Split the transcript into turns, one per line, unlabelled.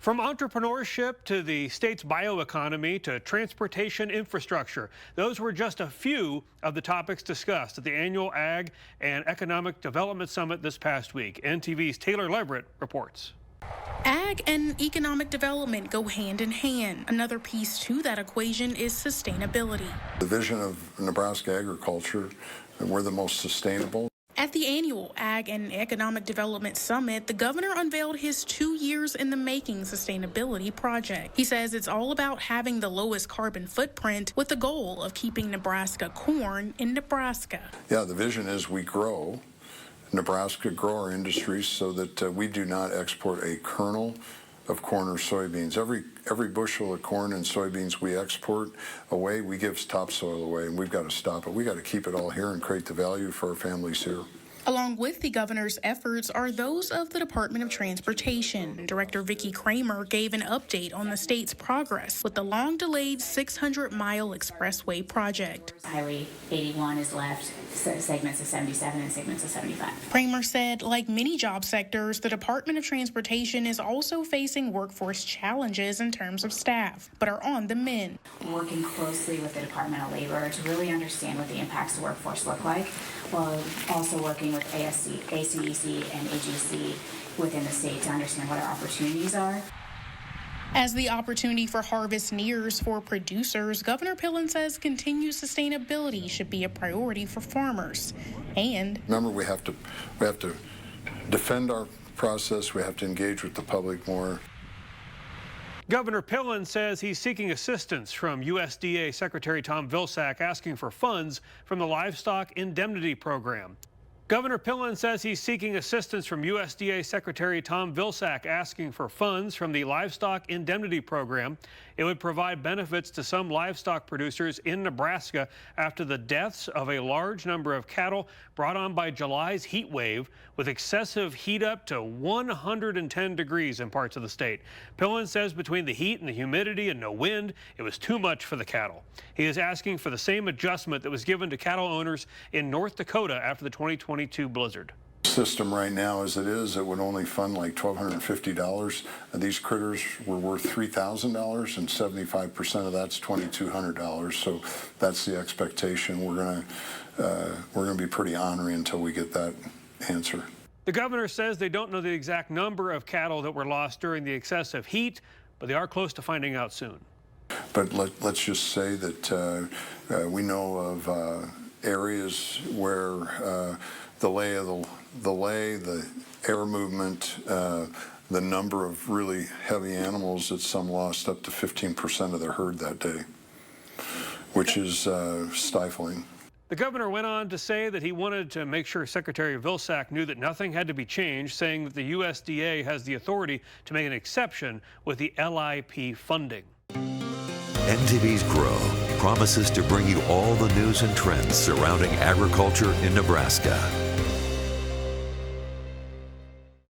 From entrepreneurship to the state's bioeconomy to transportation infrastructure, those were just a few of the topics discussed at the annual Ag and Economic Development Summit this past week. NTV's Taylor Leverett reports.
Ag and economic development go hand in hand. Another piece to that equation is sustainability.
The vision of Nebraska agriculture, and we're the most sustainable.
At the annual Ag and Economic Development Summit, the governor unveiled his 2 years in the making sustainability project. He says it's all about having the lowest carbon footprint with the goal of keeping Nebraska corn in Nebraska.
Yeah, the vision is we grow Nebraska, grow our industries so that we do not export a kernel of corn or soybeans. Every bushel of corn and soybeans we export away, we give topsoil away, and we've got to stop it. We got to keep it all here and create the value for our families here.
Along with the governor's efforts are those of the Department of Transportation. Director Vicki Kramer gave an update on the state's progress with the long-delayed 600-mile expressway project.
Highway 81 is left, segments of 77 and segments of 75.
Kramer said, like many job sectors, the Department of Transportation is also facing workforce challenges in terms of staff, but are on the mend.
Working closely with the Department of Labor to really understand what the impacts to workforce look like, while also working with ACDC and AGC within the state to understand what our opportunities are.
As the opportunity for harvest nears for producers, Governor Pillen says continued sustainability should be a priority for farmers. And
remember, we have to defend our process. We have to engage with the public more.
Governor Pillen says he's seeking assistance from USDA Secretary Tom Vilsack, asking for funds from the Livestock Indemnity Program. Governor Pillen says he's seeking assistance from USDA Secretary Tom Vilsack, asking for funds from the Livestock Indemnity Program. It would provide benefits to some livestock producers in Nebraska after the deaths of a large number of cattle brought on by July's heat wave, with excessive heat up to 110 degrees in parts of the state. Pillen says between the heat and the humidity and no wind, it was too much for the cattle. He is asking for the same adjustment that was given to cattle owners in North Dakota after the 2022 blizzard.
System right now as it is, it would only fund like $1,250. These critters were worth $3,000, and 75% of that's $2,200. So that's the expectation. We're gonna be pretty ornery until we get that answer.
The governor says they don't know the exact number of cattle that were lost during the excessive heat, but they are close to finding out soon.
But let's just say that we know of areas where the air movement, the number of really heavy animals that some lost up to 15% of their herd that day, which is stifling.
The governor went on to say that he wanted to make sure Secretary Vilsack knew that nothing had to be changed, saying that the USDA has the authority to make an exception with the LIP funding.
NTV's Grow promises to bring you all the news and trends surrounding agriculture in Nebraska.